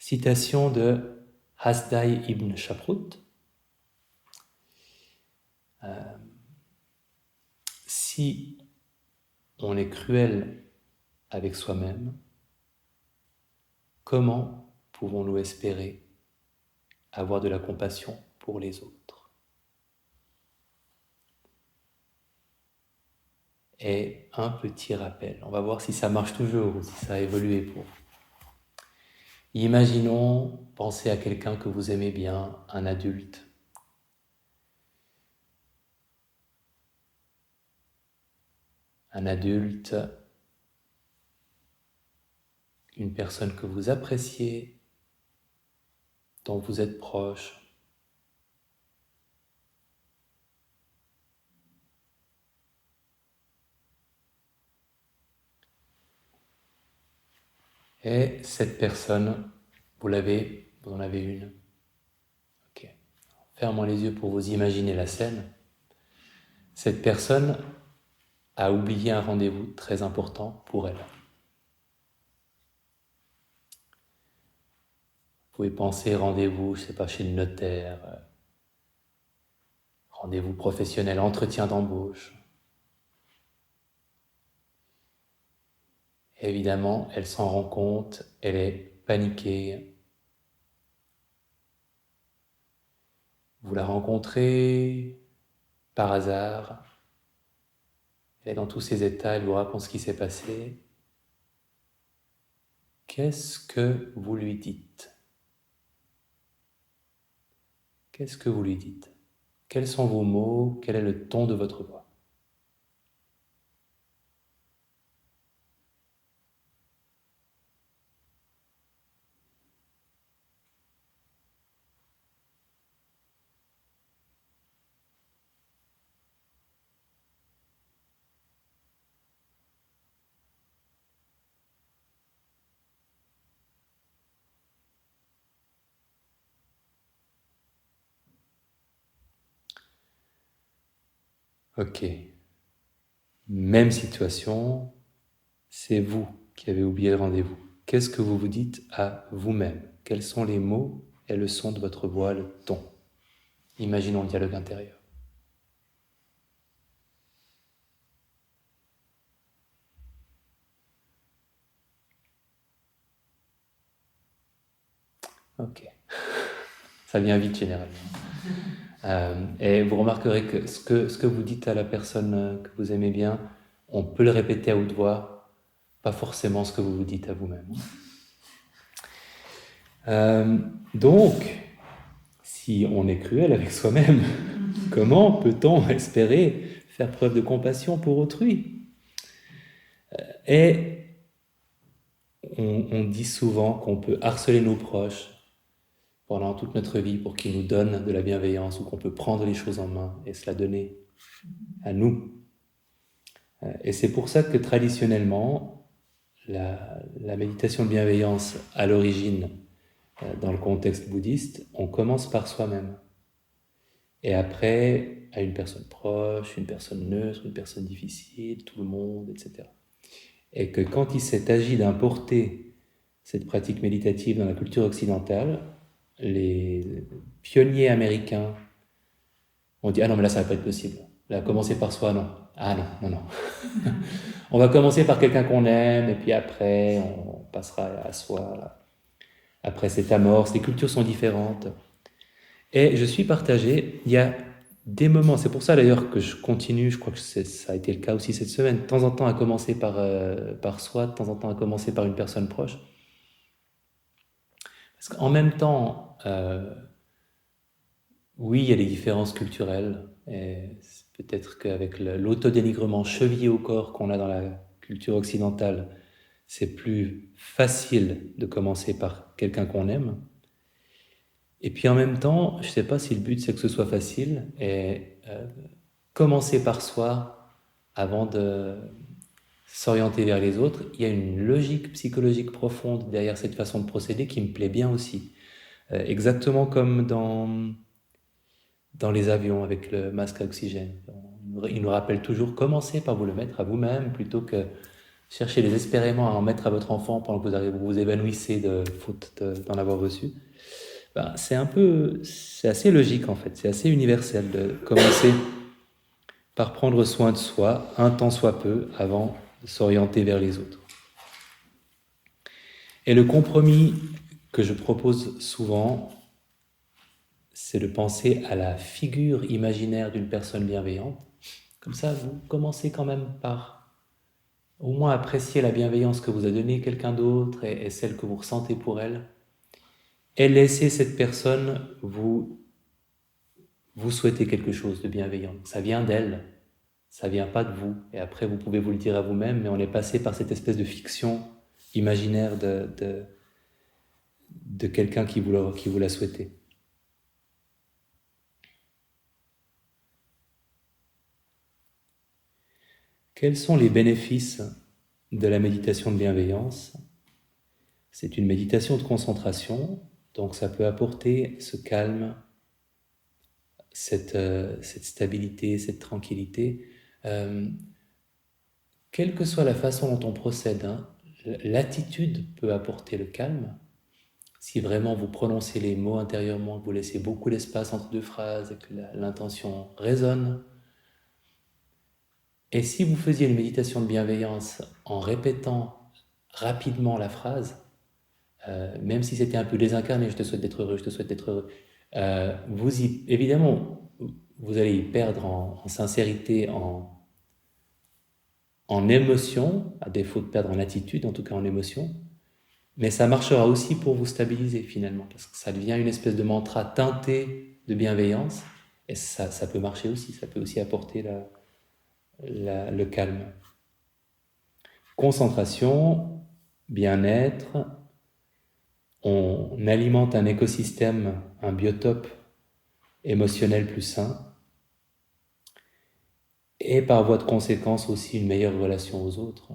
Citation de Hasdai ibn Shaprut. Si on est cruel avec soi-même, comment pouvons-nous espérer avoir de la compassion pour les autres? Et un petit rappel, on va voir si ça marche toujours ou si ça a évolué pour vous. Imaginons, pensez à quelqu'un que vous aimez bien, un adulte. Un adulte, une personne que vous appréciez, dont vous êtes proche. Et cette personne, vous en avez une. Ok. Fermons les yeux pour vous imaginer la scène. Cette personne a oublié un rendez-vous très important pour elle. Vous pouvez penser rendez-vous, je ne sais pas, chez le notaire, rendez-vous professionnel, entretien d'embauche. Et évidemment, elle s'en rend compte, elle est paniquée. Vous la rencontrez par hasard, elle est dans tous ses états, elle vous raconte ce qui s'est passé. Qu'est-ce que vous lui dites ? Qu'est-ce que vous lui dites ? Quels sont vos mots ? Quel est le ton de votre voix ? Ok. Même situation, c'est vous qui avez oublié le rendez-vous. Qu'est-ce que vous vous dites à vous-même ? Quels sont les mots et le son de votre voix, le ton ? Imaginons le dialogue intérieur. Ok. Ça vient vite généralement. Et vous remarquerez que ce que vous dites à la personne que vous aimez bien, on peut le répéter à haute voix, pas forcément ce que vous vous dites à vous-même. Donc, si on est cruel avec soi-même, comment peut-on espérer faire preuve de compassion pour autrui ? Et on dit souvent qu'on peut harceler nos proches pendant toute notre vie pour qu'ils nous donnent de la bienveillance, ou qu'on peut prendre les choses en main et se la donner à nous. Et c'est pour ça que traditionnellement, la méditation de bienveillance à l'origine, dans le contexte bouddhiste, on commence par soi-même. Et après, à une personne proche, une personne neutre, une personne difficile, tout le monde, etc. Et que quand il s'est agi d'importer cette pratique méditative dans la culture occidentale, les pionniers américains ont dit « Ah non, mais là, ça va pas être possible. Là, commencer par soi, non. Ah non, non, non. On va commencer par quelqu'un qu'on aime, et puis après, on passera à soi. Après cette amorce, les cultures sont différentes. » Et je suis partagé. Il y a des moments, c'est pour ça d'ailleurs que je continue, je crois que ça a été le cas aussi cette semaine, de temps en temps à commencer par soi, de temps en temps à commencer par une personne proche. Parce qu'en même temps, oui, il y a des différences culturelles, et peut-être qu'avec l'autodénigrement chevillé au corps qu'on a dans la culture occidentale, c'est plus facile de commencer par quelqu'un qu'on aime. Et puis en même temps, je ne sais pas si le but c'est que ce soit facile, et commencer par soi avant de s'orienter vers les autres, il y a une logique psychologique profonde derrière cette façon de procéder qui me plaît bien aussi. Exactement comme dans les avions avec le masque à oxygène. Il nous rappelle toujours, commencez par vous le mettre à vous-même plutôt que cherchez désespérément à en mettre à votre enfant pendant que vous vous évanouissez de faute d'en avoir reçu, ben, c'est assez logique en fait, c'est assez universel de commencer par prendre soin de soi, un tant soit peu, avant de s'orienter vers les autres. Et le compromis que je propose souvent, c'est de penser à la figure imaginaire d'une personne bienveillante. Comme ça, vous commencez quand même par au moins apprécier la bienveillance que vous a donnée quelqu'un d'autre et celle que vous ressentez pour elle. Et laissez cette personne vous souhaiter quelque chose de bienveillant. Ça vient d'elle, ça vient pas de vous. Et après, vous pouvez vous le dire à vous-même, mais on est passé par cette espèce de fiction imaginaire de quelqu'un qui vous l'a souhaité. Quels sont les bénéfices de la méditation de bienveillance? C'est une méditation de concentration, donc ça peut apporter ce calme, cette stabilité, cette tranquillité. Quelle que soit la façon dont on procède, hein, l'attitude peut apporter le calme. Si vraiment vous prononcez les mots intérieurement, que vous laissez beaucoup d'espace entre deux phrases et que l'intention résonne. Et si vous faisiez une méditation de bienveillance en répétant rapidement la phrase, même si c'était un peu désincarné, je te souhaite d'être heureux, je te souhaite d'être heureux, évidemment, vous allez y perdre en sincérité, en émotion, à défaut de perdre en attitude, en tout cas en émotion, mais ça marchera aussi pour vous stabiliser finalement, parce que ça devient une espèce de mantra teinté de bienveillance, et ça peut marcher aussi, ça peut aussi apporter le calme. Concentration, bien-être, on alimente un écosystème, un biotope émotionnel plus sain, et par voie de conséquence aussi une meilleure relation aux autres.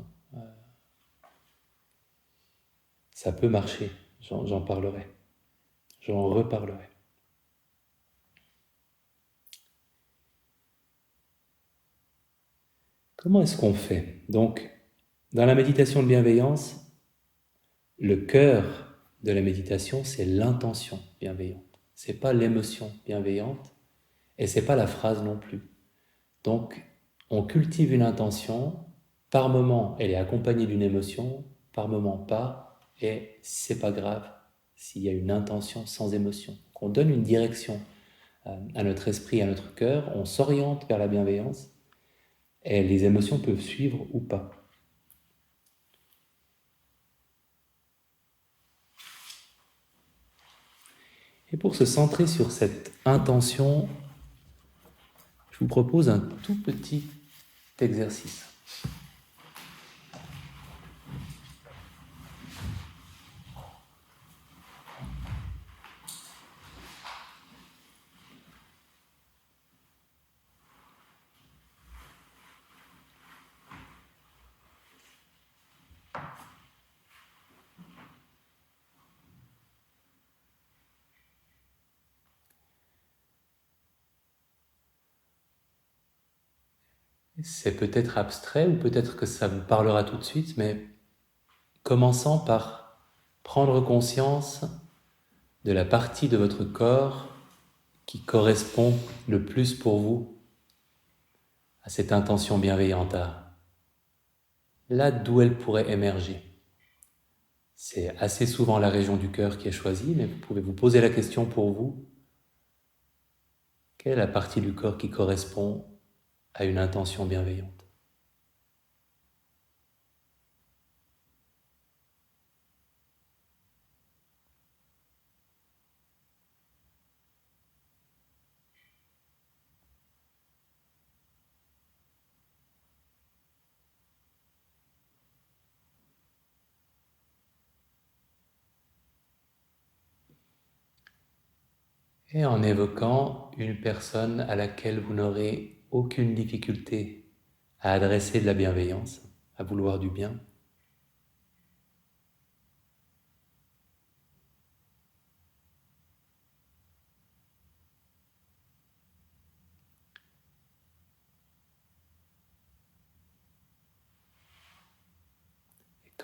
Ça peut marcher, j'en parlerai, j'en reparlerai. Comment est-ce qu'on fait? Donc, dans la méditation de bienveillance, le cœur de la méditation, c'est l'intention bienveillante. C'est pas l'émotion bienveillante et c'est pas la phrase non plus. Donc, on cultive une intention. Par moment, elle est accompagnée d'une émotion, par moment pas, et c'est pas grave s'il y a une intention sans émotion. Donc, on donne une direction à notre esprit, à notre cœur, on s'oriente vers la bienveillance, et les émotions peuvent suivre ou pas. Et pour se centrer sur cette intention, je vous propose un tout petit exercice. C'est peut-être abstrait ou peut-être que ça vous parlera tout de suite, mais commençant par prendre conscience de la partie de votre corps qui correspond le plus pour vous à cette intention bienveillante, là d'où elle pourrait émerger. C'est assez souvent la région du cœur qui est choisie, mais vous pouvez vous poser la question pour vous, quelle est la partie du corps qui correspond à une intention bienveillante? Et en évoquant une personne à laquelle vous n'aurez aucune difficulté à adresser de la bienveillance, à vouloir du bien.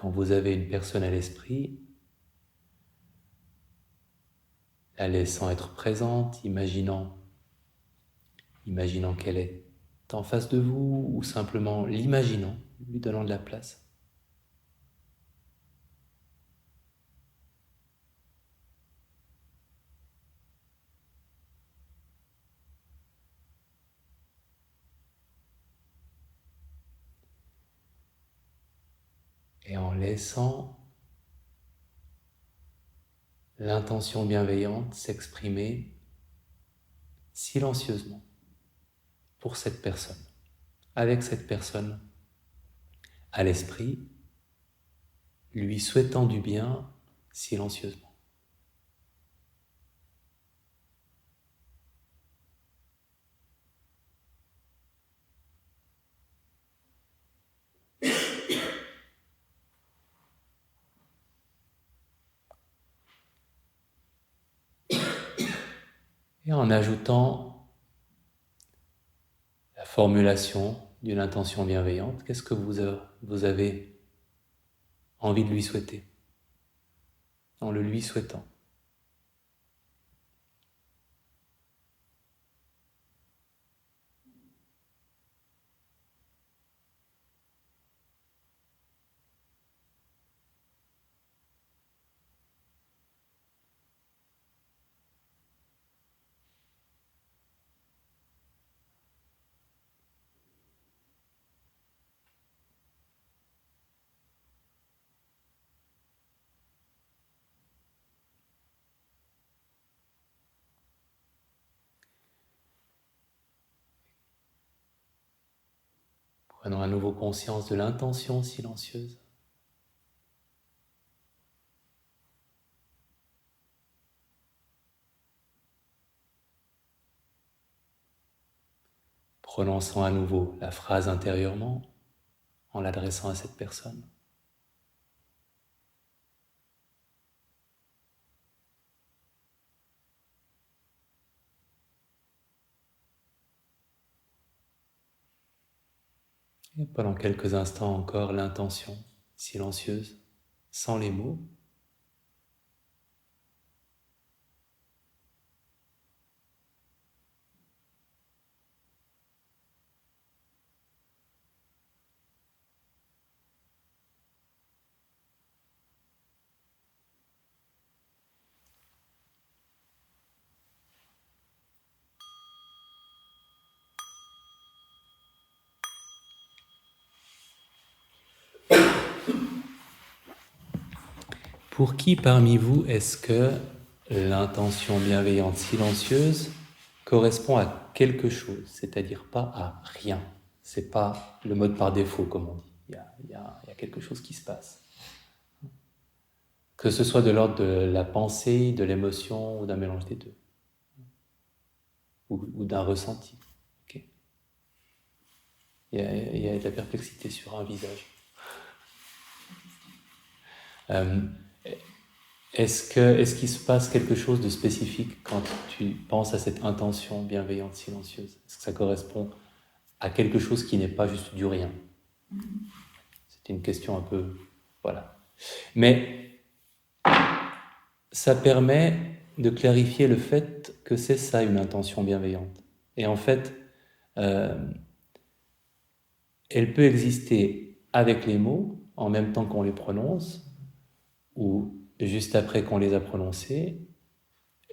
quand vous avez une personne à l'esprit, la laissant être présente, imaginant qu'elle est en face de vous, ou simplement l'imaginant, lui donnant de la place. Et en laissant l'intention bienveillante s'exprimer silencieusement pour cette personne, avec cette personne à l'esprit, lui souhaitant du bien silencieusement. Et en ajoutant la formulation d'une intention bienveillante, qu'est-ce que vous avez envie de lui souhaiter, en le lui souhaitant? Prenons à nouveau conscience de l'intention silencieuse. Prononçant à nouveau la phrase intérieurement en l'adressant à cette personne. Et pendant quelques instants encore, l'intention silencieuse, sans les mots. Pour qui parmi vous est-ce que l'intention bienveillante silencieuse correspond à quelque chose, c'est-à-dire pas à rien? C'est pas le mode par défaut, comme on dit. Il y a quelque chose qui se passe. Que ce soit de l'ordre de la pensée, de l'émotion ou d'un mélange des deux. Ou d'un ressenti. Okay. Il y a de la perplexité sur un visage. Est-ce qu'il se passe quelque chose de spécifique quand tu penses à cette intention bienveillante silencieuse? Est-ce que ça correspond à quelque chose qui n'est pas juste du rien? C'est une question un peu... Voilà. Mais ça permet de clarifier le fait que c'est ça une intention bienveillante. Et en fait, elle peut exister avec les mots, en même temps qu'on les prononce, ou juste après qu'on les a prononcés.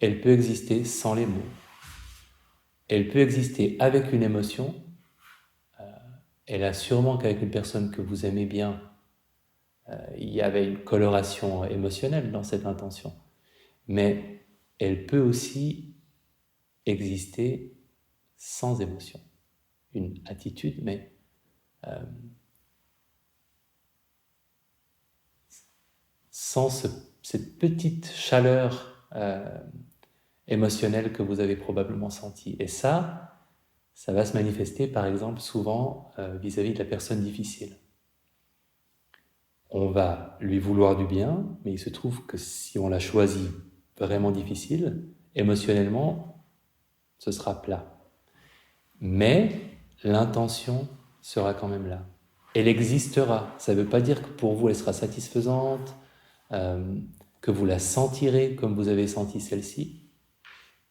Elle peut exister sans les mots. Elle peut exister avec une émotion. Elle a sûrement qu'avec une personne que vous aimez bien, il y avait une coloration émotionnelle dans cette intention. Mais elle peut aussi exister sans émotion. Une attitude, mais sans cette petite chaleur émotionnelle que vous avez probablement sentie. Et ça va se manifester par exemple souvent vis-à-vis de la personne difficile. On va lui vouloir du bien, mais il se trouve que si on la choisit vraiment difficile, émotionnellement, ce sera plat. Mais l'intention sera quand même là. Elle existera. Ça ne veut pas dire que pour vous, elle sera satisfaisante, que vous la sentirez comme vous avez senti celle-ci,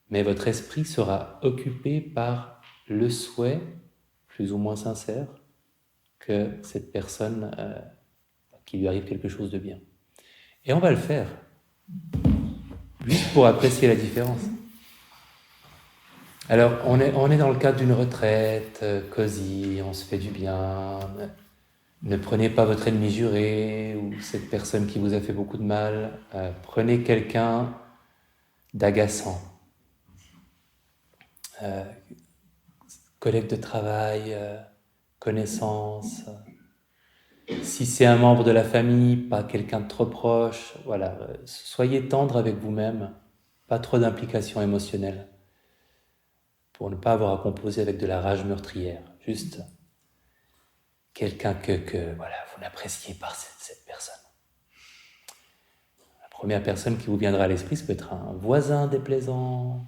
mais votre esprit sera occupé par le souhait, plus ou moins sincère, que cette personne, qu'il lui arrive quelque chose de bien. Et on va le faire, juste pour apprécier la différence. Alors, on est dans le cadre d'une retraite, cosy, on se fait du bien. Ne prenez pas votre ennemi juré ou cette personne qui vous a fait beaucoup de mal. Prenez quelqu'un d'agaçant. Collègue de travail, connaissance. Si c'est un membre de la famille, pas quelqu'un de trop proche, voilà. Soyez tendre avec vous-même, pas trop d'implications émotionnelles pour ne pas avoir à composer avec de la rage meurtrière. Juste quelqu'un que voilà, vous n'appréciez pas cette personne. La première personne qui vous viendra à l'esprit, ça peut être un voisin déplaisant.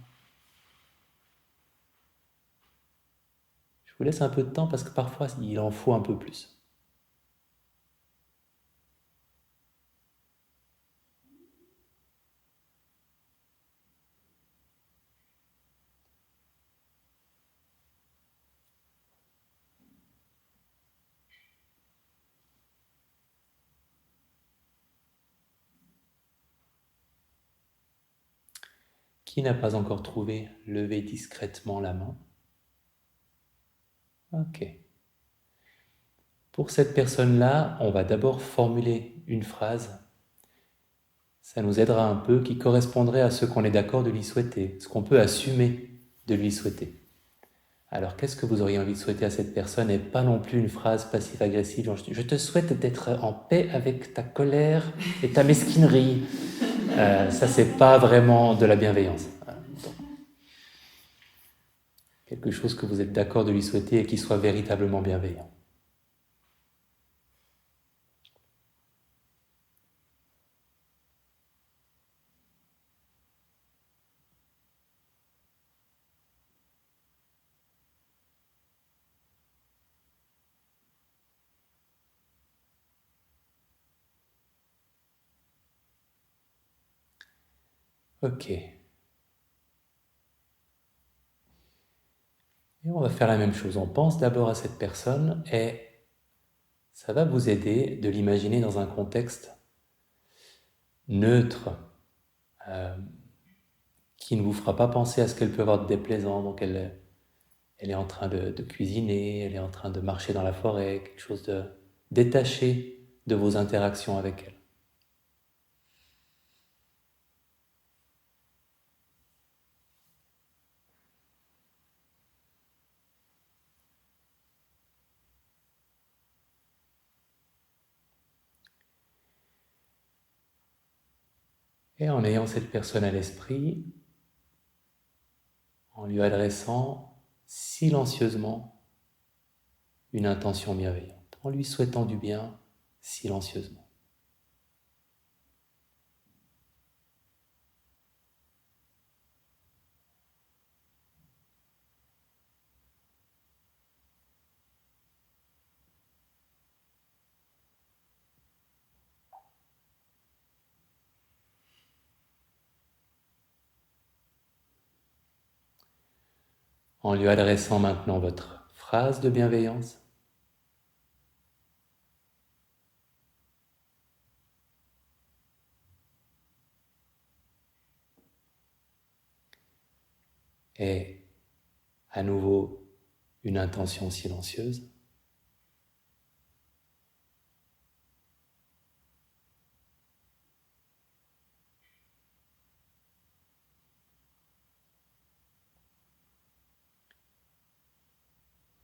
Je vous laisse un peu de temps parce que parfois il en faut un peu plus. Qui n'a pas encore trouvé? Levez discrètement la main. Ok. Pour cette personne-là, on va d'abord formuler une phrase. Ça nous aidera un peu, qui correspondrait à ce qu'on est d'accord de lui souhaiter, ce qu'on peut assumer de lui souhaiter. Alors, qu'est-ce que vous auriez envie de souhaiter à cette personne et pas non plus une phrase passive-agressive, genre je te souhaite d'être en paix avec ta colère et ta mesquinerie. Ça, c'est pas vraiment de la bienveillance. Donc, quelque chose que vous êtes d'accord de lui souhaiter et qui soit véritablement bienveillant. Ok. Et on va faire la même chose. On pense d'abord à cette personne et ça va vous aider de l'imaginer dans un contexte neutre, euh, qui ne vous fera pas penser à ce qu'elle peut avoir de déplaisant. Donc elle est en train de cuisiner, elle est en train de marcher dans la forêt, quelque chose de détaché de vos interactions avec elle. Et en ayant cette personne à l'esprit, en lui adressant silencieusement une intention bienveillante, en lui souhaitant du bien silencieusement. En lui adressant maintenant votre phrase de bienveillance, et à nouveau une intention silencieuse.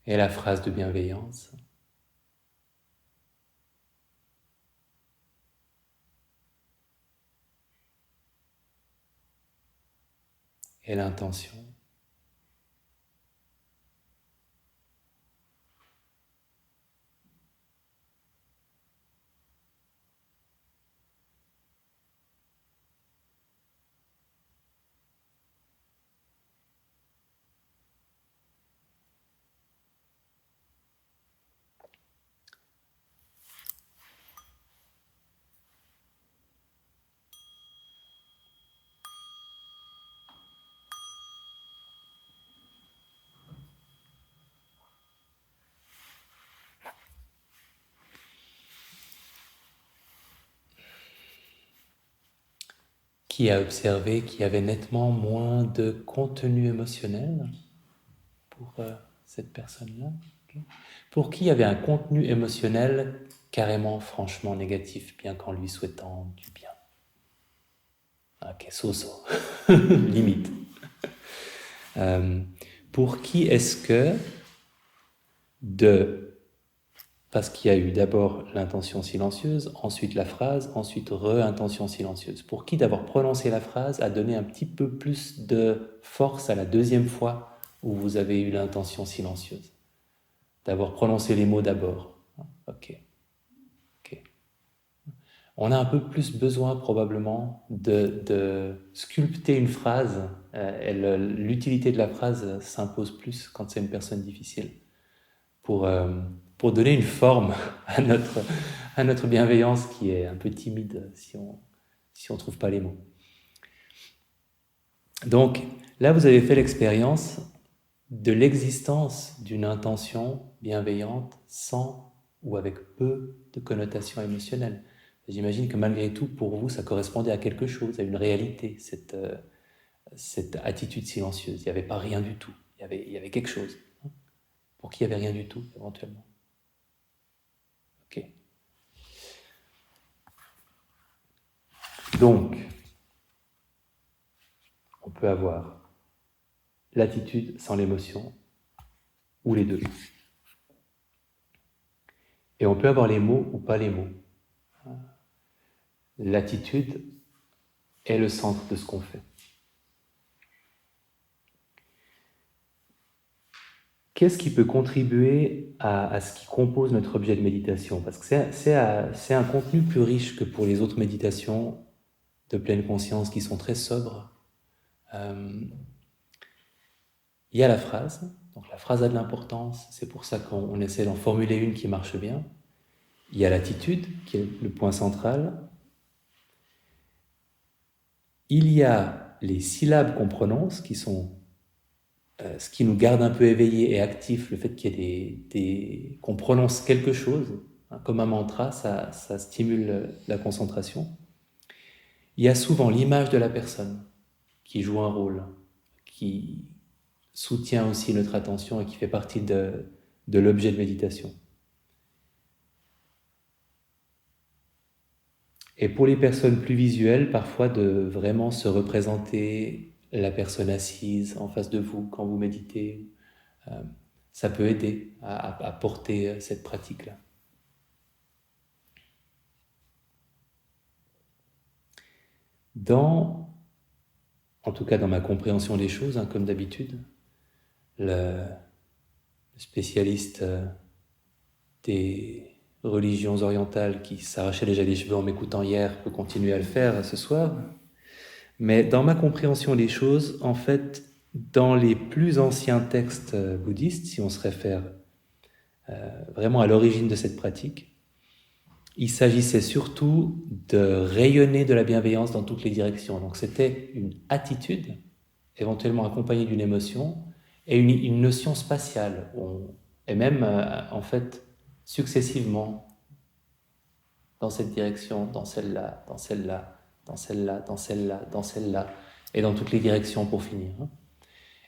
Et la phrase de bienveillance. Et l'intention. Qui a observé qu'il y avait nettement moins de contenu émotionnel pour cette personne-là? Okay. Pour qui il y avait un contenu émotionnel carrément, franchement négatif, bien qu'en lui souhaitant du bien? Ok, so-so. Limite. Pour qui est-ce que parce qu'il y a eu d'abord l'intention silencieuse, ensuite la phrase, ensuite re-intention silencieuse. Pour qui d'avoir prononcé la phrase a donné un petit peu plus de force à la deuxième fois où vous avez eu l'intention silencieuse? D'avoir prononcé les mots d'abord. Ok. On a un peu plus besoin probablement de sculpter une phrase. L'utilité de la phrase s'impose plus quand c'est une personne difficile. Pour donner une forme à notre bienveillance qui est un peu timide si on trouve pas les mots. Donc là, vous avez fait l'expérience de l'existence d'une intention bienveillante sans ou avec peu de connotation émotionnelle. J'imagine que malgré tout, pour vous, ça correspondait à quelque chose, à une réalité, cette attitude silencieuse. Il n'y avait pas rien du tout, il y avait quelque chose. Pour qui il n'y avait rien du tout, éventuellement. Ok. Donc, on peut avoir l'attitude sans l'émotion, ou les deux. Et on peut avoir les mots ou pas les mots. L'attitude est le centre de ce qu'on fait. Qu'est-ce qui peut contribuer à ce qui compose notre objet de méditation? Parce que c'est un contenu plus riche que pour les autres méditations de pleine conscience qui sont très sobres. Il y a la phrase, donc la phrase a de l'importance, c'est pour ça qu'on essaie d'en formuler une qui marche bien. Il y a l'attitude, qui est le point central. Il y a les syllabes qu'on prononce, qui sont ce qui nous garde un peu éveillés et actifs, le fait qu'il y ait qu'on prononce quelque chose, hein, comme un mantra, ça stimule la concentration. Il y a souvent l'image de la personne qui joue un rôle, qui soutient aussi notre attention et qui fait partie de l'objet de méditation. Et pour les personnes plus visuelles, parfois de vraiment se représenter la personne assise en face de vous quand vous méditez, ça peut aider à porter cette pratique-là. En tout cas dans ma compréhension des choses, hein, comme d'habitude, le spécialiste des religions orientales qui s'arrachait déjà les cheveux en m'écoutant hier peut continuer à le faire ce soir. Mais dans ma compréhension des choses, en fait, dans les plus anciens textes bouddhistes, si on se réfère vraiment à l'origine de cette pratique, il s'agissait surtout de rayonner de la bienveillance dans toutes les directions. Donc c'était une attitude, éventuellement accompagnée d'une émotion, et une notion spatiale, et même en fait successivement dans cette direction, dans celle-là, dans celle-là, dans celle-là, dans celle-là, dans celle-là, et dans toutes les directions pour finir.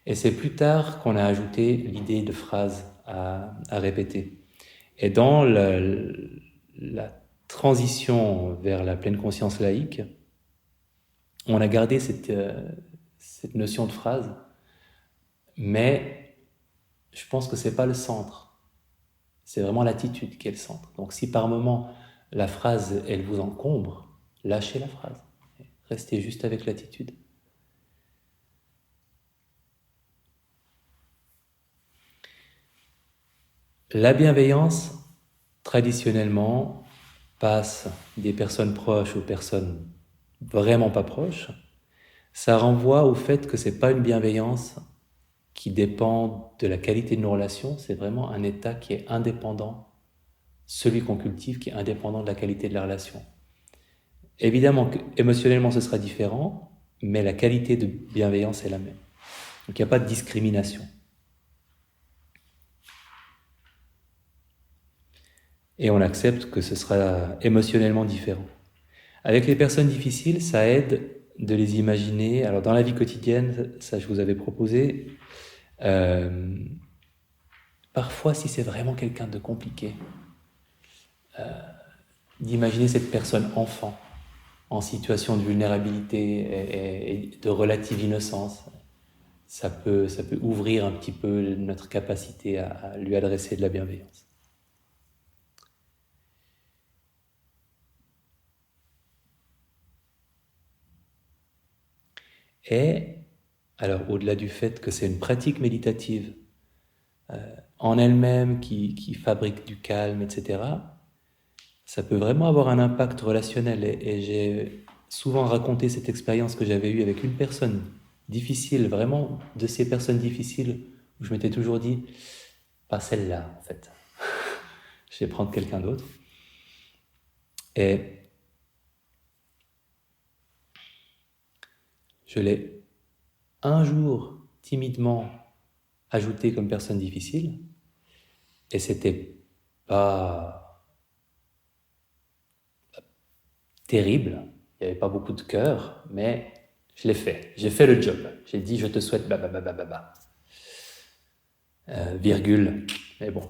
Et c'est plus tard qu'on a ajouté l'idée de phrase à répéter. Et dans la transition vers la pleine conscience laïque, on a gardé cette notion de phrase, mais je pense que c'est pas le centre. C'est vraiment l'attitude qui est le centre. Donc si par moment la phrase, elle vous encombre, lâchez la phrase. Restez juste avec l'attitude. La bienveillance, traditionnellement, passe des personnes proches aux personnes vraiment pas proches. Ça renvoie au fait que c'est pas une bienveillance qui dépend de la qualité de nos relations, c'est vraiment un état qui est indépendant, celui qu'on cultive qui est indépendant de la qualité de la relation. Évidemment, émotionnellement, ce sera différent, mais la qualité de bienveillance est la même. Donc il n'y a pas de discrimination. Et on accepte que ce sera émotionnellement différent. Avec les personnes difficiles, ça aide de les imaginer. Alors dans la vie quotidienne, ça je vous avais proposé, parfois si c'est vraiment quelqu'un de compliqué, d'imaginer cette personne enfant, en situation de vulnérabilité et de relative innocence. Ça peut ouvrir un petit peu notre capacité à lui adresser de la bienveillance. Et, alors au-delà du fait que c'est une pratique méditative en elle-même qui fabrique du calme, etc., ça peut vraiment avoir un impact relationnel. Et j'ai souvent raconté cette expérience que j'avais eue avec une personne difficile, vraiment de ces personnes difficiles, où je m'étais toujours dit, pas celle-là en fait, je vais prendre quelqu'un d'autre. Et je l'ai un jour timidement ajouté comme personne difficile, et c'était pas terrible, il n'y avait pas beaucoup de cœur, mais je l'ai fait, j'ai fait le job. J'ai dit je te souhaite virgule, mais bon.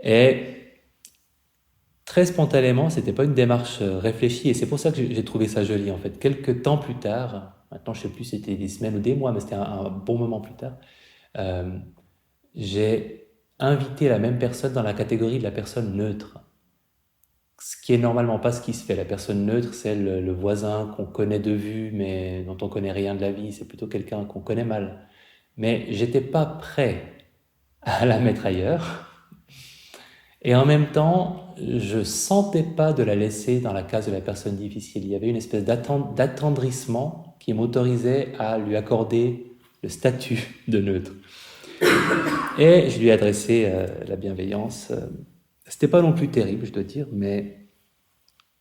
Et très spontanément, c'était pas une démarche réfléchie, et c'est pour ça que j'ai trouvé ça joli en fait. Quelques temps plus tard, maintenant je sais plus si c'était des semaines ou des mois, mais c'était un bon moment plus tard, euh, j'ai invité la même personne dans la catégorie de la personne neutre. Ce qui est normalement pas ce qui se fait. La personne neutre, c'est le voisin qu'on connaît de vue, mais dont on connaît rien de la vie. C'est plutôt quelqu'un qu'on connaît mal. Mais j'étais pas prêt à la mettre ailleurs. Et en même temps, je sentais pas de la laisser dans la case de la personne difficile. Il y avait une espèce d'attendrissement qui m'autorisait à lui accorder le statut de neutre. Et je lui ai adressé la bienveillance. C'était pas non plus terrible, je dois dire, mais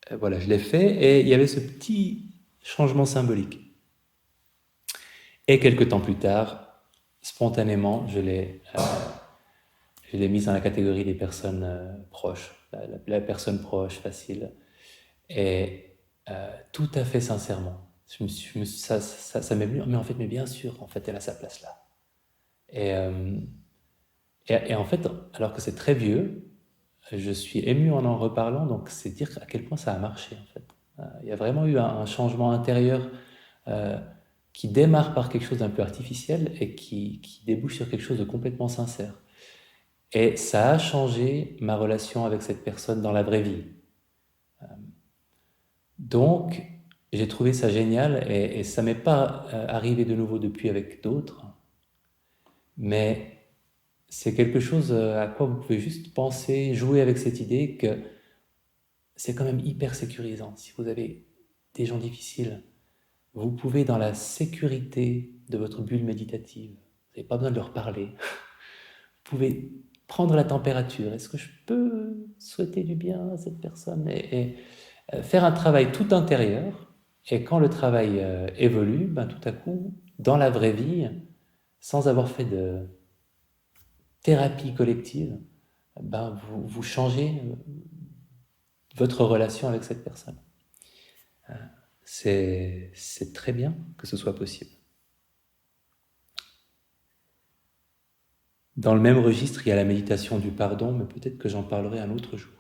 voilà, je l'ai fait et il y avait ce petit changement symbolique. Et quelques temps plus tard, spontanément, je l'ai mise dans la catégorie des personnes proches, la personne proche, facile, et tout à fait sincèrement. Ça m'est venu, mais en fait, mais bien sûr, en fait, elle a sa place là. Et, et en fait, alors que c'est très vieux, je suis ému en reparlant, donc c'est dire à quel point ça a marché en fait. Il y a vraiment eu un changement intérieur euh, qui démarre par quelque chose d'un peu artificiel et qui débouche sur quelque chose de complètement sincère. Et ça a changé ma relation avec cette personne dans la vraie vie. Donc, j'ai trouvé ça génial et ça m'est pas arrivé de nouveau depuis avec d'autres, mais c'est quelque chose à quoi vous pouvez juste penser, jouer avec cette idée que c'est quand même hyper sécurisant. Si vous avez des gens difficiles, vous pouvez, dans la sécurité de votre bulle méditative, vous n'avez pas besoin de leur parler, vous pouvez prendre la température. Est-ce que je peux souhaiter du bien à cette personne et faire un travail tout intérieur. Et quand le travail évolue, ben, tout à coup, dans la vraie vie, sans avoir fait de thérapie collective, ben, vous changez votre relation avec cette personne. C'est très bien que ce soit possible. Dans le même registre, il y a la méditation du pardon, mais peut-être que j'en parlerai un autre jour.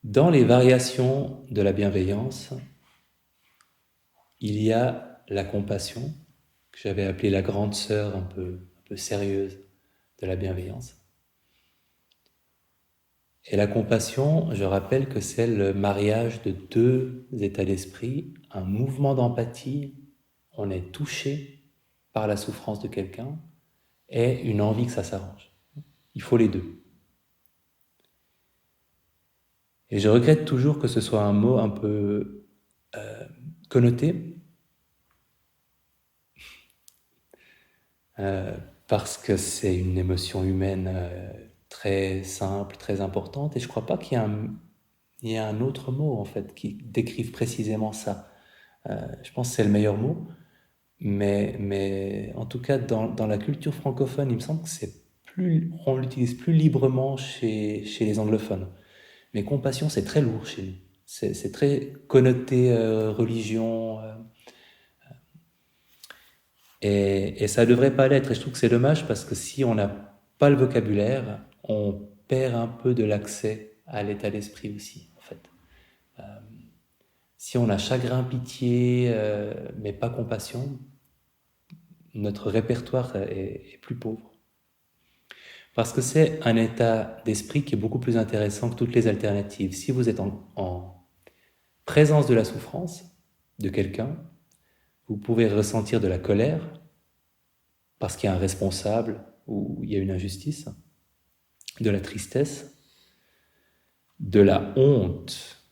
Dans les variations de la bienveillance, il y a la compassion, que j'avais appelée la grande sœur un peu sérieuse de la bienveillance. Et la compassion, je rappelle que c'est le mariage de deux états d'esprit, un mouvement d'empathie, on est touché par la souffrance de quelqu'un, et une envie que ça s'arrange. Il faut les deux. Et je regrette toujours que ce soit un mot un peu connoté, parce que c'est une émotion humaine très simple, très importante, et je ne crois pas qu'il y ait un autre mot en fait qui décrive précisément ça. Je pense que c'est le meilleur mot, mais en tout cas dans la culture francophone, il me semble que on l'utilise plus librement chez les anglophones. Mais compassion, c'est très lourd chez nous. C'est très connoté religion. Et ça ne devrait pas l'être. Et je trouve que c'est dommage parce que si on n'a pas le vocabulaire, on perd un peu de l'accès à l'état d'esprit aussi, en fait. Si on a chagrin, pitié, mais pas compassion, notre répertoire est plus pauvre. Parce que c'est un état d'esprit qui est beaucoup plus intéressant que toutes les alternatives. Si vous êtes en présence de la souffrance de quelqu'un, vous pouvez ressentir de la colère parce qu'il y a un responsable ou il y a une injustice, de la tristesse, de la honte,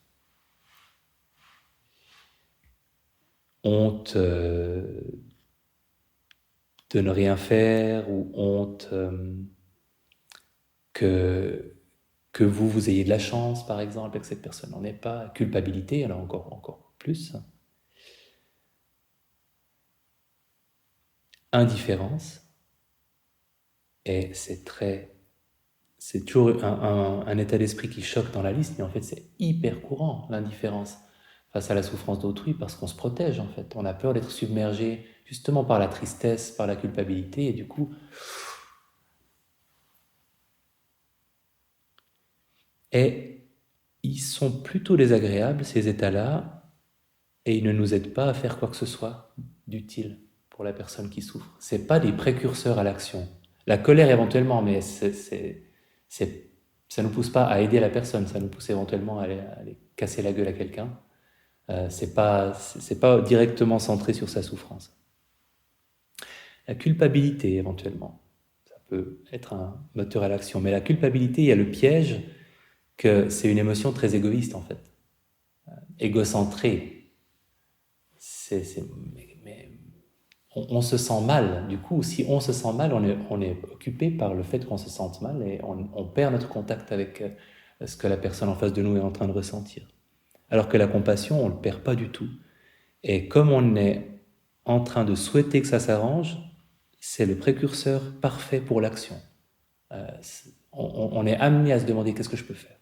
honte de ne rien faire ou honte que vous ayez de la chance, par exemple, et que cette personne n'en ait pas, culpabilité, alors encore plus, indifférence, et c'est toujours un état d'esprit qui choque dans la liste, mais en fait c'est hyper courant, l'indifférence face à la souffrance d'autrui, parce qu'on se protège en fait, on a peur d'être submergé justement par la tristesse, par la culpabilité, et du coup, et ils sont plutôt désagréables ces états-là, et ils ne nous aident pas à faire quoi que ce soit d'utile pour la personne qui souffre. C'est pas des précurseurs à l'action. La colère éventuellement, mais ça nous pousse pas à aider la personne, ça nous pousse éventuellement à aller casser la gueule à quelqu'un. C'est pas directement centré sur sa souffrance. La culpabilité éventuellement, ça peut être un moteur à l'action, mais la culpabilité, il y a le piège que c'est une émotion très égoïste en fait, égocentrée. Mais on se sent mal. Du coup, si on se sent mal, on est occupé par le fait qu'on se sente mal et on perd notre contact avec ce que la personne en face de nous est en train de ressentir. Alors que la compassion, on ne le perd pas du tout. Et comme on est en train de souhaiter que ça s'arrange, c'est le précurseur parfait pour l'action. On est amené à se demander qu'est-ce que je peux faire.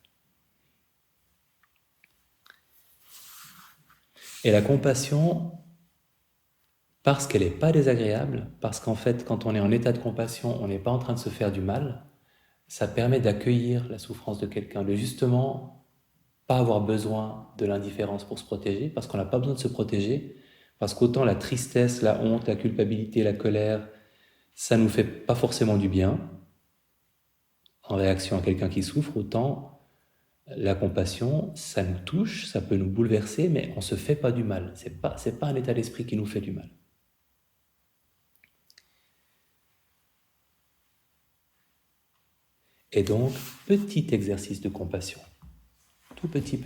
Et la compassion, parce qu'elle n'est pas désagréable, parce qu'en fait, quand on est en état de compassion, on n'est pas en train de se faire du mal, ça permet d'accueillir la souffrance de quelqu'un, de justement pas avoir besoin de l'indifférence pour se protéger, parce qu'on n'a pas besoin de se protéger, parce qu'autant la tristesse, la honte, la culpabilité, la colère, ça nous fait pas forcément du bien en réaction à quelqu'un qui souffre, autant la compassion, ça nous touche, ça peut nous bouleverser, mais on se fait pas du mal. C'est pas un état d'esprit qui nous fait du mal. Et donc, petit exercice de compassion. Tout petit.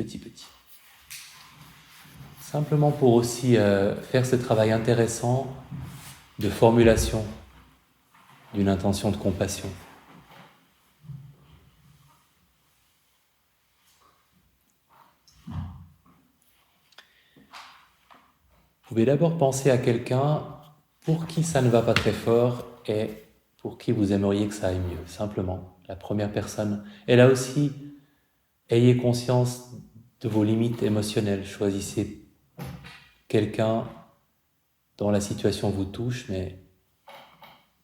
Simplement pour aussi faire ce travail intéressant de formulation d'une intention de compassion. Vous pouvez d'abord penser à quelqu'un pour qui ça ne va pas très fort et pour qui vous aimeriez que ça aille mieux, simplement. La première personne. Et là aussi, ayez conscience de vos limites émotionnelles. Choisissez quelqu'un dont la situation vous touche, mais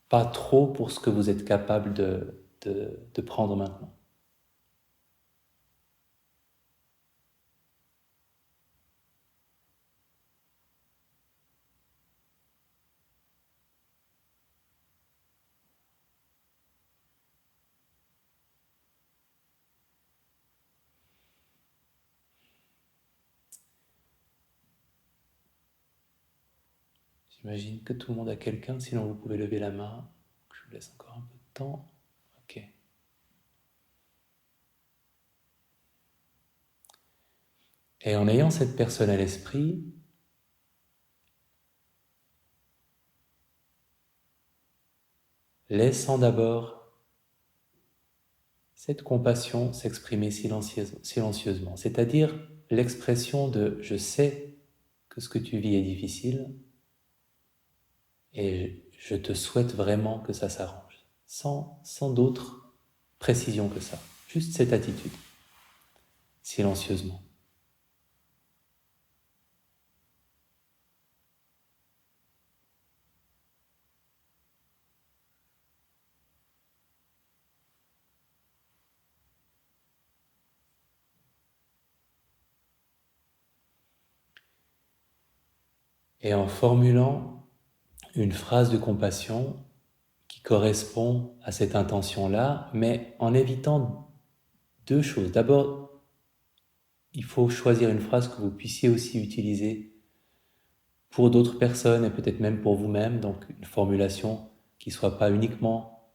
pas trop pour ce que vous êtes capable de prendre maintenant. J'imagine que tout le monde a quelqu'un, sinon vous pouvez lever la main. Je vous laisse encore un peu de temps. Ok. Et en ayant cette personne à l'esprit, laissant d'abord cette compassion s'exprimer silencieusement, c'est-à-dire l'expression de « je sais que ce que tu vis est difficile et je te souhaite vraiment que ça s'arrange », sans d'autre précision que ça, juste cette attitude. silencieusement. Et en formulant une phrase de compassion qui correspond à cette intention-là, mais en évitant deux choses. D'abord, il faut choisir une phrase que vous puissiez aussi utiliser pour d'autres personnes et peut-être même pour vous-même, donc une formulation qui ne soit pas uniquement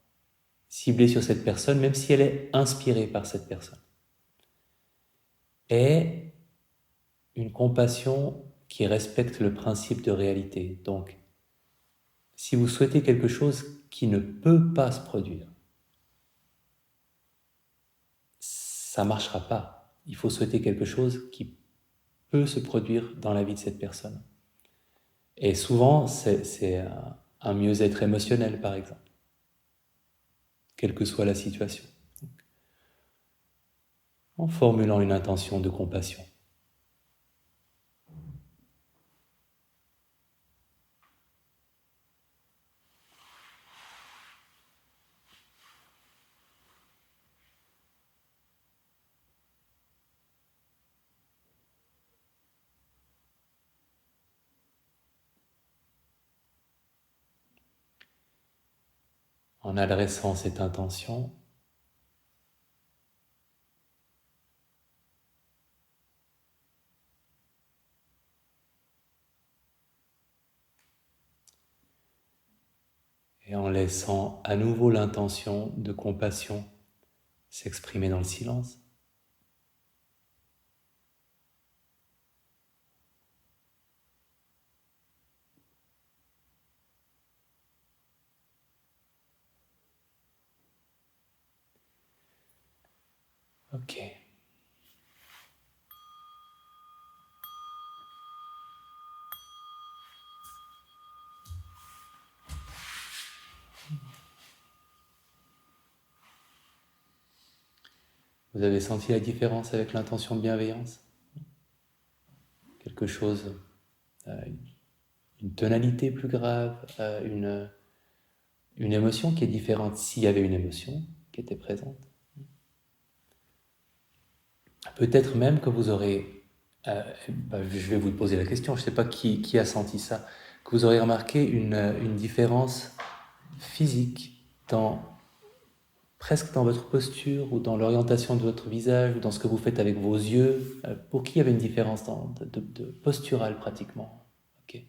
ciblée sur cette personne, même si elle est inspirée par cette personne. Et une compassion qui respecte le principe de réalité. Donc, si vous souhaitez quelque chose qui ne peut pas se produire, ça ne marchera pas. Il faut souhaiter quelque chose qui peut se produire dans la vie de cette personne. Et souvent, c'est un mieux-être émotionnel, par exemple, quelle que soit la situation. En formulant une intention de compassion. En adressant cette intention, et en laissant à nouveau l'intention de compassion s'exprimer dans le silence. Ok. Vous avez senti la différence avec l'intention de bienveillance? Quelque chose, une tonalité plus grave, une émotion qui est différente s'il y avait une émotion qui était présente. Peut-être même que vous aurez, je vais vous poser la question, je ne sais pas qui a senti ça, que vous aurez remarqué une différence physique presque dans votre posture ou dans l'orientation de votre visage ou dans ce que vous faites avec vos yeux. Pour qui il y avait une différence de posturale pratiquement? Ok.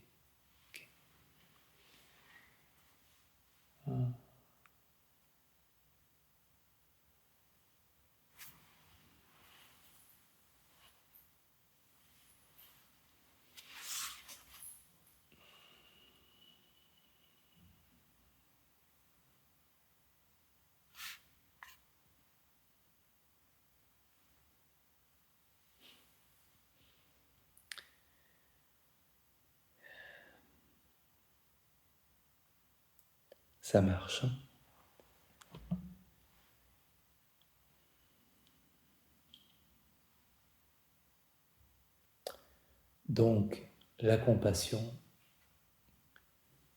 Ça marche. Donc, la compassion,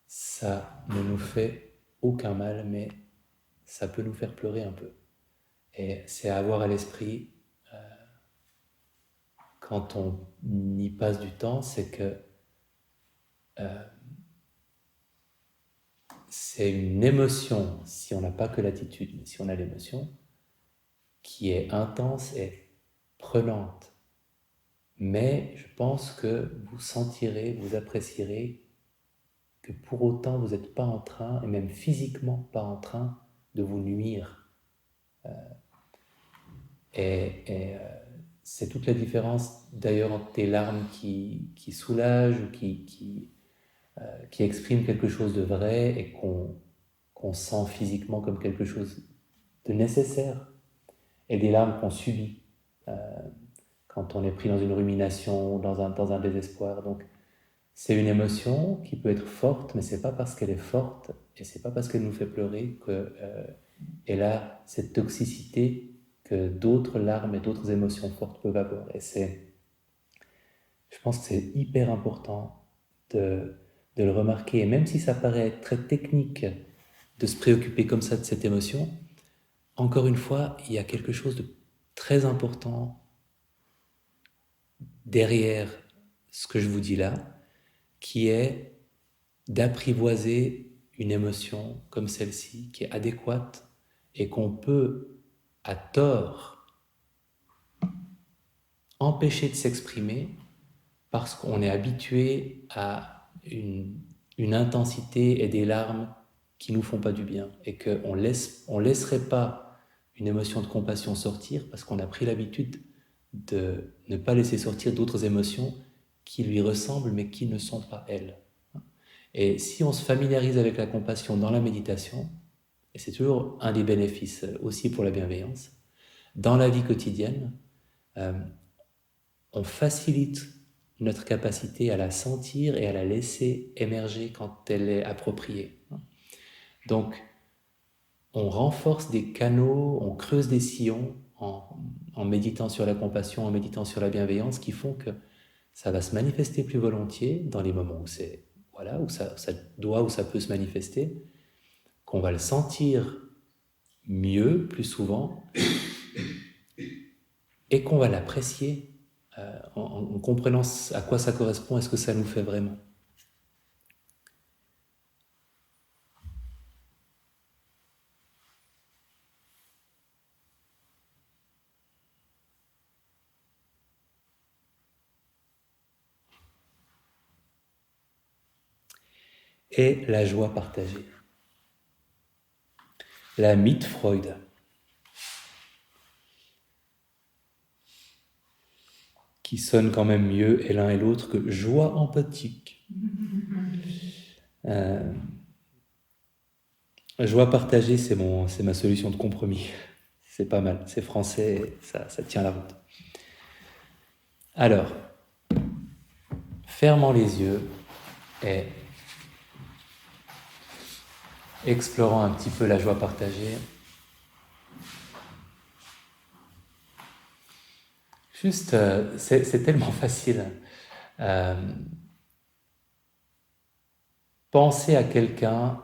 ça ne nous fait aucun mal, mais ça peut nous faire pleurer un peu. Et c'est à avoir à l'esprit, quand on y passe du temps, c'est que c'est une émotion, si on n'a pas que l'attitude, mais si on a l'émotion, qui est intense et prenante. Mais je pense que vous sentirez, vous apprécierez que pour autant vous n'êtes pas en train, et même physiquement pas en train, de vous nuire. C'est toute la différence d'ailleurs entre des larmes qui soulagent ou qui expriment quelque chose de vrai et qu'on sent physiquement comme quelque chose de nécessaire, et des larmes qu'on subit quand on est pris dans une rumination ou dans un désespoir. Donc c'est une émotion qui peut être forte, mais c'est pas parce qu'elle est forte et c'est pas parce qu'elle nous fait pleurer qu'elle a cette toxicité que d'autres larmes et d'autres émotions fortes peuvent avoir. Et je pense que c'est hyper important de le remarquer. Et même si ça paraît très technique de se préoccuper comme ça de cette émotion, encore une fois, il y a quelque chose de très important derrière ce que je vous dis là, qui est d'apprivoiser une émotion comme celle-ci, qui est adéquate et qu'on peut, à tort, empêcher de s'exprimer parce qu'on est habitué à une intensité et des larmes qui nous font pas du bien et qu'on laisserait pas une émotion de compassion sortir parce qu'on a pris l'habitude de ne pas laisser sortir d'autres émotions qui lui ressemblent mais qui ne sont pas elles. Et si on se familiarise avec la compassion dans la méditation, et c'est toujours un des bénéfices aussi pour la bienveillance, dans la vie quotidienne, on facilite notre capacité à la sentir et à la laisser émerger quand elle est appropriée. Donc, on renforce des canaux, on creuse des sillons en méditant sur la compassion, en méditant sur la bienveillance, qui font que ça va se manifester plus volontiers dans les moments où où ça peut se manifester, qu'on va le sentir mieux, plus souvent, et qu'on va l'apprécier en comprenant à quoi ça correspond et ce que ça nous fait vraiment. Et la joie partagée. La Mitfreude. Qui sonne quand même mieux et l'un et l'autre que joie empathique. Joie partagée, c'est ma solution de compromis. C'est pas mal, c'est français, ça tient la route. Alors, fermant les yeux et explorant un petit peu la joie partagée, juste, c'est tellement facile. Pensez à quelqu'un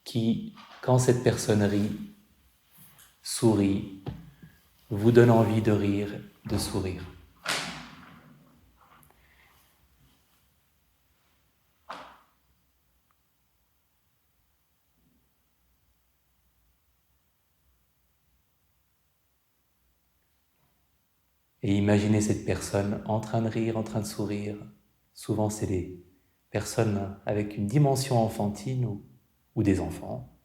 qui, quand cette personne rit, sourit, vous donne envie de rire, de sourire. Et imaginez cette personne en train de rire, en train de sourire. Souvent, c'est des personnes avec une dimension enfantine ou des enfants.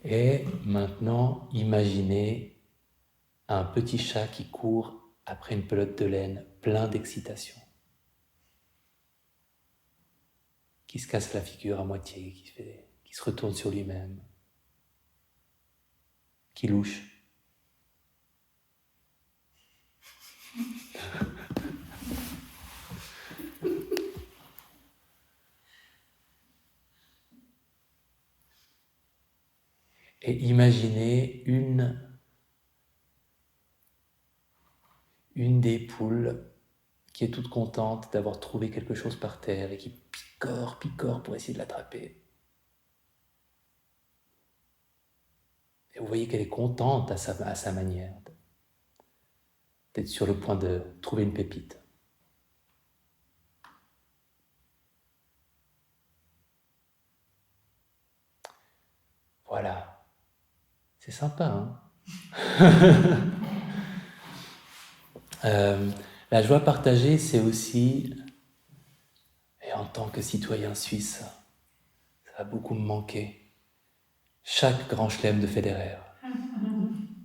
Et maintenant, imaginez un petit chat qui court après une pelote de laine, plein d'excitation, qui se casse la figure à moitié, qui se retourne sur lui-même, qui louche. Et imaginez une des poules qui est toute contente d'avoir trouvé quelque chose par terre et qui picore pour essayer de l'attraper. Et vous voyez qu'elle est contente à sa manière d'être sur le point de trouver une pépite. Voilà. C'est sympa, hein? La joie partagée, c'est aussi, et en tant que citoyen suisse, ça va beaucoup me manquer, chaque grand chelem de Federer.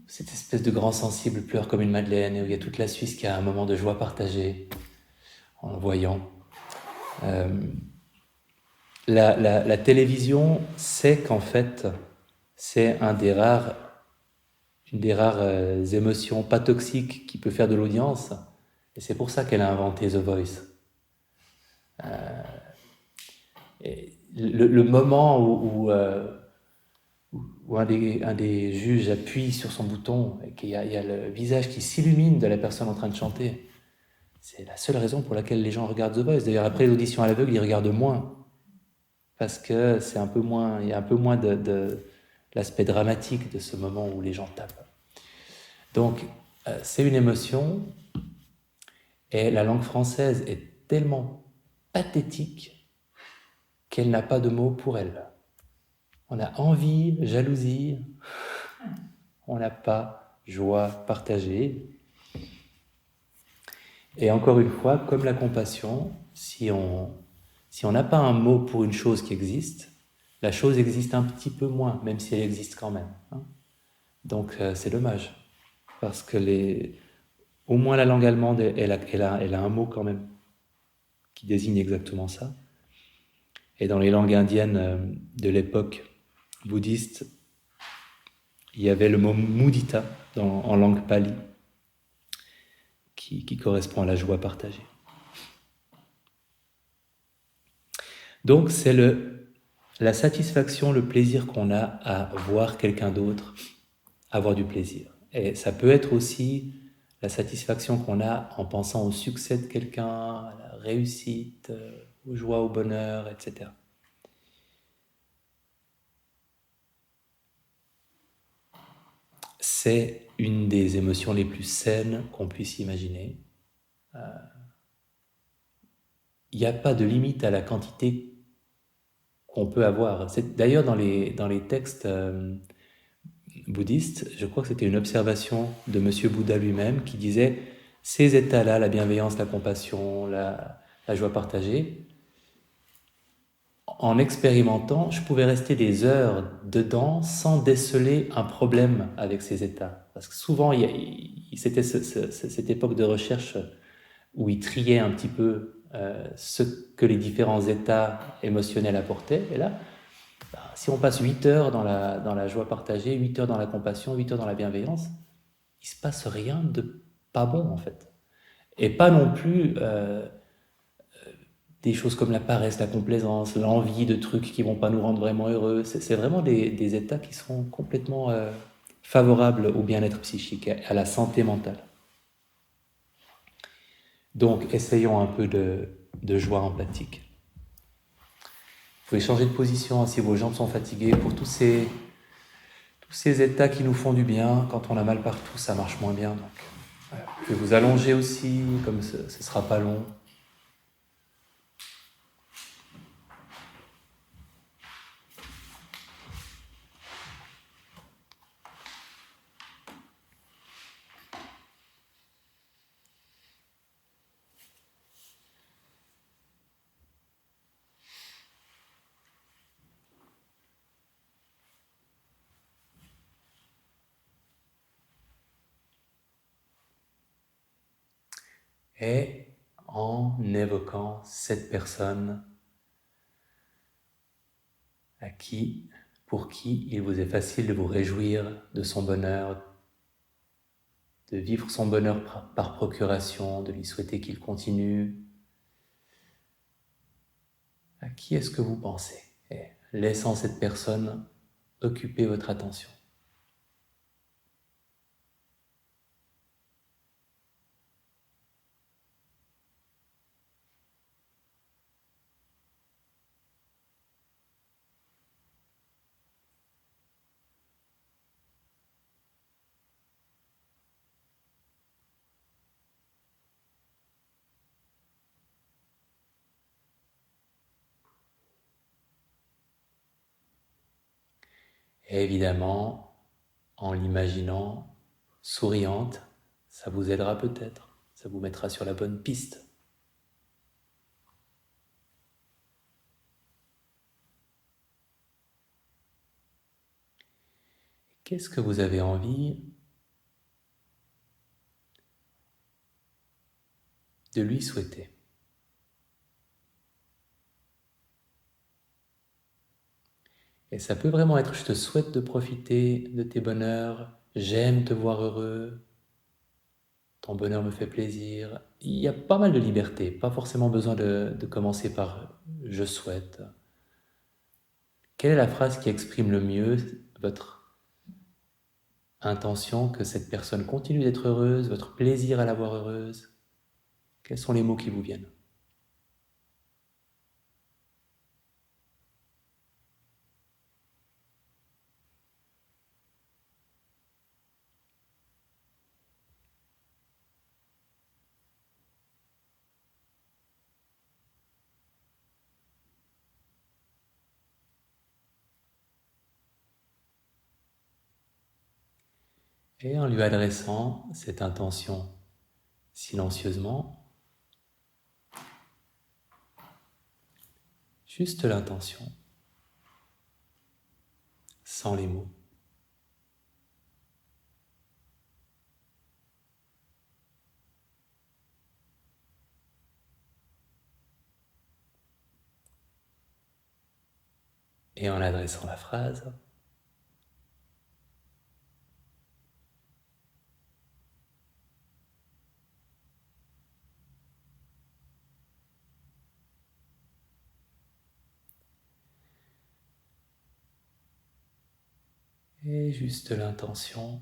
Cette espèce de grand sensible pleure comme une madeleine, et où il y a toute la Suisse qui a un moment de joie partagée en le voyant. La télévision sait qu'en fait, c'est une des rares émotions pas toxiques qui peut faire de l'audience, Et c'est pour ça qu'elle a inventé The Voice. Et le moment où un des juges appuie sur son bouton et qu'il y a le visage qui s'illumine de la personne en train de chanter, c'est la seule raison pour laquelle les gens regardent The Voice. D'ailleurs, après l'audition à l'aveugle, ils regardent moins. Parce que c'est un peu moins, il y a un peu moins de l'aspect dramatique de ce moment où les gens tapent. Donc, c'est une émotion, et la langue française est tellement pathétique qu'elle n'a pas de mots pour elle. On a envie, jalousie, on n'a pas joie partagée. Et encore une fois, comme la compassion, si on n'a pas un mot pour une chose qui existe, la chose existe un petit peu moins, même si elle existe quand même. Donc c'est dommage, parce que au moins la langue allemande, elle a un mot quand même qui désigne exactement ça. Et dans les langues indiennes de l'époque bouddhiste, il y avait le mot mudita en langue pali, qui correspond à la joie partagée. Donc c'est la satisfaction, le plaisir qu'on a à voir quelqu'un d'autre avoir du plaisir. Et ça peut être aussi la satisfaction qu'on a en pensant au succès de quelqu'un, à la réussite, aux joies, au bonheur, etc. C'est une des émotions les plus saines qu'on puisse imaginer. Il n'y a pas de limite à la quantité qu'on peut avoir. D'ailleurs, dans les textes bouddhistes, je crois que c'était une observation de Monsieur Bouddha lui-même qui disait « Ces états-là, la bienveillance, la compassion, la joie partagée, en expérimentant, je pouvais rester des heures dedans sans déceler un problème avec ces états. » Parce que souvent, c'était cette époque de recherche où il triait un petit peu ce que les différents états émotionnels apportaient. Et là, si on passe 8 heures dans la joie partagée, 8 heures dans la compassion, 8 heures dans la bienveillance, il se passe rien de pas bon en fait. Et pas non plus des choses comme la paresse, la complaisance, l'envie de trucs qui vont pas nous rendre vraiment heureux. C'est vraiment des états qui sont complètement favorables au bien-être psychique, à la santé mentale. Donc, essayons un peu de joie empathique. Vous pouvez changer de position si vos jambes sont fatiguées. Pour tous ces états qui nous font du bien, quand on a mal partout, ça marche moins bien. Donc, voilà. Vous pouvez vous allonger aussi, comme ce ne sera pas long. Et en évoquant cette personne pour qui il vous est facile de vous réjouir de son bonheur, de vivre son bonheur par procuration, de lui souhaiter qu'il continue. À qui est-ce que vous pensez? Et laissant cette personne occuper votre attention. Et évidemment, en l'imaginant souriante, ça vous aidera peut-être, ça vous mettra sur la bonne piste. Qu'est-ce que vous avez envie de lui souhaiter? Et ça peut vraiment être « je te souhaite de profiter de tes bonheurs, j'aime te voir heureux, ton bonheur me fait plaisir. Il y a pas mal de liberté, pas forcément besoin de commencer par je souhaite. Quelle est la phrase qui exprime le mieux votre intention que cette personne continue d'être heureuse, votre plaisir à la voir heureuse? Quels sont les mots qui vous viennent? Et en lui adressant cette intention silencieusement, juste l'intention, sans les mots. Et en adressant la phrase, et juste l'intention.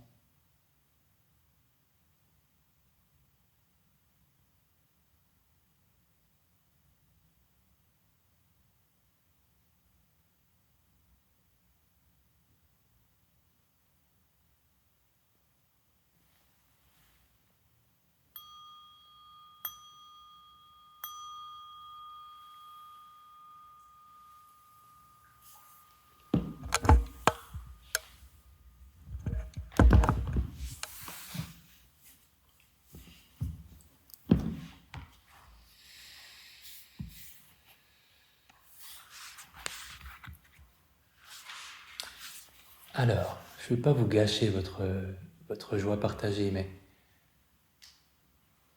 Alors, je ne veux pas vous gâcher votre joie partagée, mais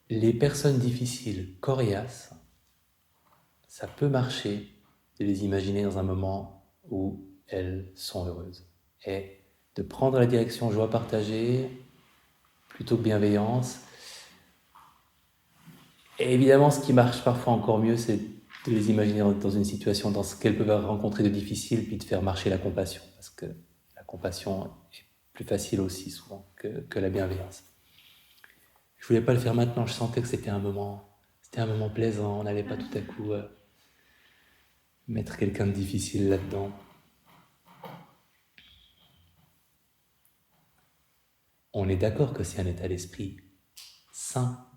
les personnes difficiles, coriaces, ça peut marcher de les imaginer dans un moment où elles sont heureuses. Et de prendre la direction joie partagée plutôt que bienveillance. Et évidemment, ce qui marche parfois encore mieux, c'est de les imaginer dans une situation dans ce qu'elles peuvent rencontrer de difficile, puis de faire marcher la compassion. Parce que la compassion est plus facile aussi souvent que la bienveillance. Je voulais pas le faire maintenant, je sentais que c'était un moment plaisant, on n'allait pas tout à coup mettre quelqu'un de difficile là-dedans. On est d'accord que c'est un état d'esprit sain,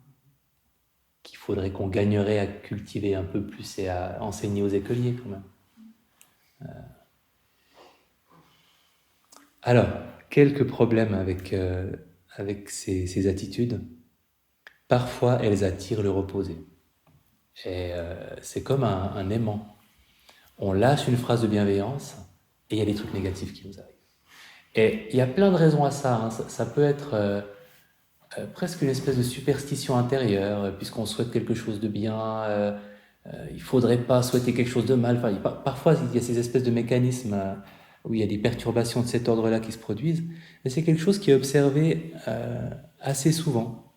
qu'il faudrait qu'on gagnerait à cultiver un peu plus et à enseigner aux écoliers quand même. Alors, quelques problèmes avec ces attitudes. Parfois, elles attirent le reposé. Et c'est comme un aimant. On lâche une phrase de bienveillance et il y a des trucs négatifs qui nous arrivent. Et il y a plein de raisons à ça. Hein. Ça peut être presque une espèce de superstition intérieure, puisqu'on souhaite quelque chose de bien, il ne faudrait pas souhaiter quelque chose de mal. Enfin, parfois, il y a ces espèces de mécanismes où il y a des perturbations de cet ordre-là qui se produisent, mais c'est quelque chose qui est observé assez souvent.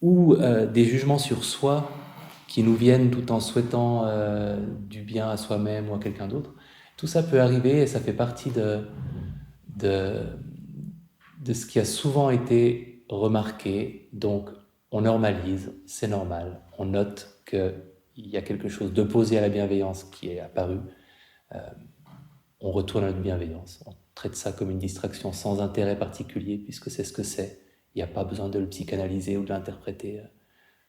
Ou des jugements sur soi qui nous viennent tout en souhaitant du bien à soi-même ou à quelqu'un d'autre. Tout ça peut arriver et ça fait partie de, de ce qui a souvent été remarqué. Donc, on normalise, c'est normal. On note qu'il y a quelque chose d'opposé à la bienveillance qui est apparu. On retourne à notre bienveillance. On traite ça comme une distraction sans intérêt particulier, puisque c'est ce que c'est. Il n'y a pas besoin de le psychanalyser ou de l'interpréter.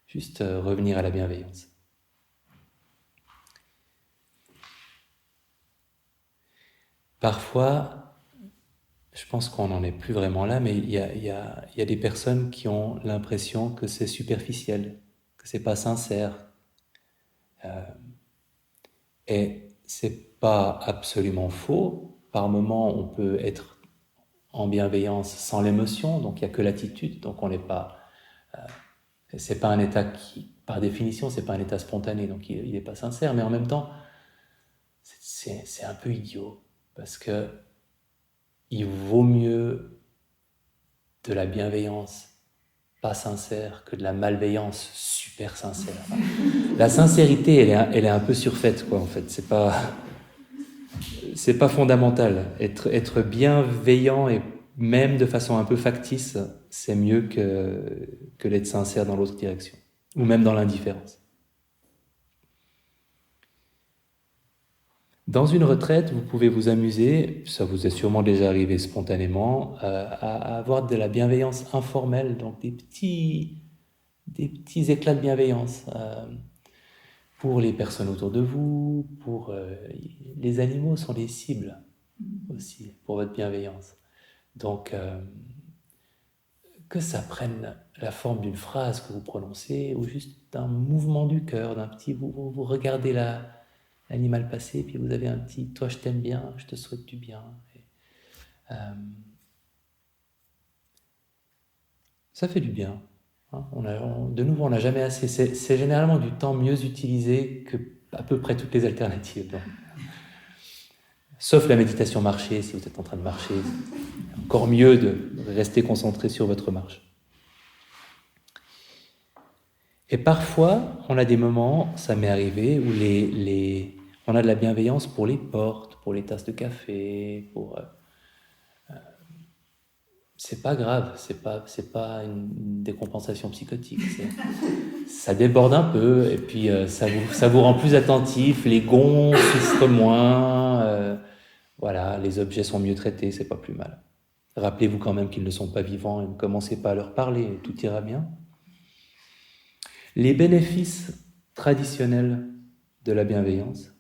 Juste revenir à la bienveillance. Parfois, je pense qu'on n'en est plus vraiment là, mais il y a des personnes qui ont l'impression que c'est superficiel, que c'est pas sincère. Et c'est pas absolument faux. Par moments, on peut être en bienveillance sans l'émotion, donc il n'y a que l'attitude, donc on n'est pas. C'est pas un état qui, par définition, c'est pas un état spontané, donc il n'est pas sincère, mais en même temps, c'est un peu idiot, parce que il vaut mieux de la bienveillance pas sincère que de la malveillance super sincère. La sincérité, elle est un peu surfaite, quoi, en fait. C'est pas fondamental. Être bienveillant et même de façon un peu factice, c'est mieux que d'être sincère dans l'autre direction, ou même dans l'indifférence. Dans une retraite, vous pouvez vous amuser, ça vous est sûrement déjà arrivé spontanément, à avoir de la bienveillance informelle, donc des petits éclats de bienveillance pour les personnes autour de vous, pour les animaux sont des cibles aussi pour votre bienveillance. Donc, que ça prenne la forme d'une phrase que vous prononcez ou juste d'un mouvement du cœur, d'un petit... Vous regardez l'animal passer, puis vous avez un petit « toi je t'aime bien, je te souhaite du bien ». Ça fait du bien. Hein. De nouveau, on n'a jamais assez. C'est généralement du temps mieux utilisé que à peu près toutes les alternatives. Donc. Sauf la méditation marcher, si vous êtes en train de marcher. C'est encore mieux de rester concentré sur votre marche. Et parfois, on a des moments, ça m'est arrivé, où on a de la bienveillance pour les portes, pour les tasses de café, pour... c'est pas grave, c'est pas une décompensation psychotique. Ça déborde un peu, et puis ça vous rend plus attentif, les gonds souffrent moins, voilà, les objets sont mieux traités, c'est pas plus mal. Rappelez-vous quand même qu'ils ne sont pas vivants et ne commencez pas à leur parler, et tout ira bien. Les bénéfices traditionnels de la bienveillance,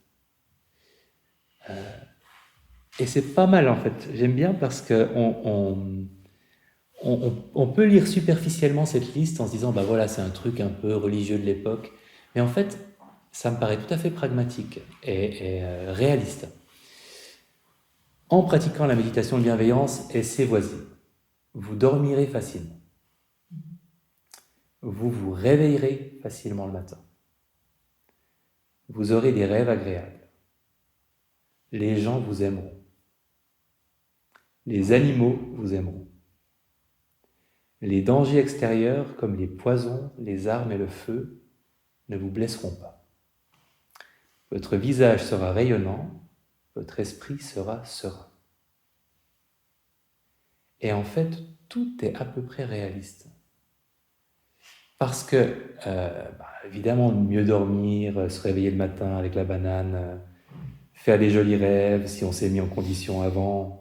et c'est pas mal en fait, j'aime bien parce que on peut lire superficiellement cette liste en se disant, bah voilà, c'est un truc un peu religieux de l'époque, mais en fait, ça me paraît tout à fait pragmatique et réaliste. En pratiquant la méditation de bienveillance et ses voisines, vous dormirez facilement. Vous vous réveillerez facilement le matin. Vous aurez des rêves agréables. Les gens vous aimeront. Les animaux vous aimeront. Les dangers extérieurs, comme les poisons, les armes et le feu, ne vous blesseront pas. Votre visage sera rayonnant, votre esprit sera serein. Et en fait, tout est à peu près réaliste. Parce que, évidemment, mieux dormir, se réveiller le matin avec la banane, faire des jolis rêves si on s'est mis en condition avant.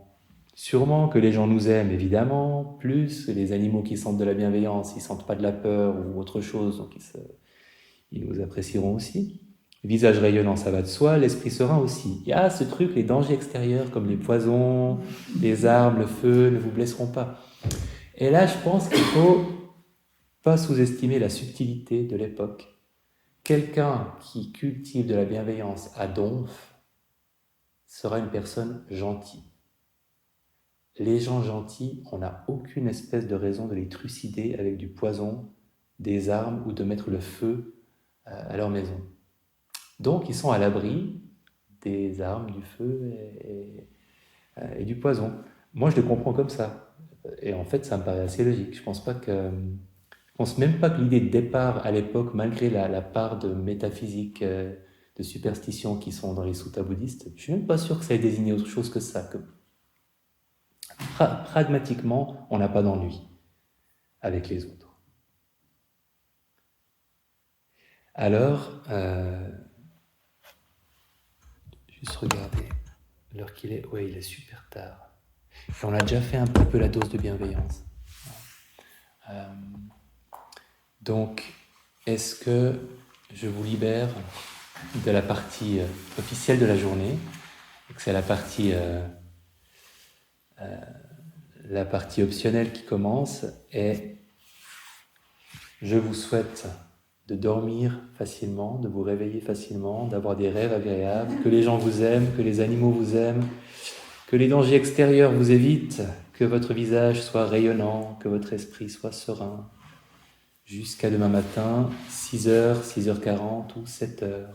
Sûrement que les gens nous aiment, évidemment, plus les animaux qui sentent de la bienveillance, ils ne sentent pas de la peur ou autre chose, donc ils nous apprécieront aussi. Le visage rayonnant, ça va de soi, l'esprit serein aussi. Il y a ce truc, les dangers extérieurs comme les poisons, les armes, le feu ne vous blesseront pas. Et là, je pense qu'il ne faut pas sous-estimer la subtilité de l'époque. Quelqu'un qui cultive de la bienveillance à donf sera une personne gentille. Les gens gentils, on n'a aucune espèce de raison de les trucider avec du poison, des armes ou de mettre le feu à leur maison. Donc ils sont à l'abri des armes, du feu et du poison. Moi je le comprends comme ça. Et en fait ça me paraît assez logique. Je pense même pas que l'idée de départ à l'époque, malgré la part de métaphysique, de superstition qui sont dans les suttas bouddhistes, je suis même pas sûr que ça ait désigné autre chose que ça. Pragmatiquement, on n'a pas d'ennui avec les autres. Alors, juste regarder l'heure qu'il est. Oui, il est super tard. Et on a déjà fait un peu la dose de bienveillance. Donc, est-ce que je vous libère de la partie officielle de la journée, et que c'est la partie optionnelle qui commence, et je vous souhaite de dormir facilement, de vous réveiller facilement, d'avoir des rêves agréables, que les gens vous aiment, que les animaux vous aiment, que les dangers extérieurs vous évitent, que votre visage soit rayonnant, que votre esprit soit serein. Jusqu'à demain matin, 6h, 6h40 ou 7h.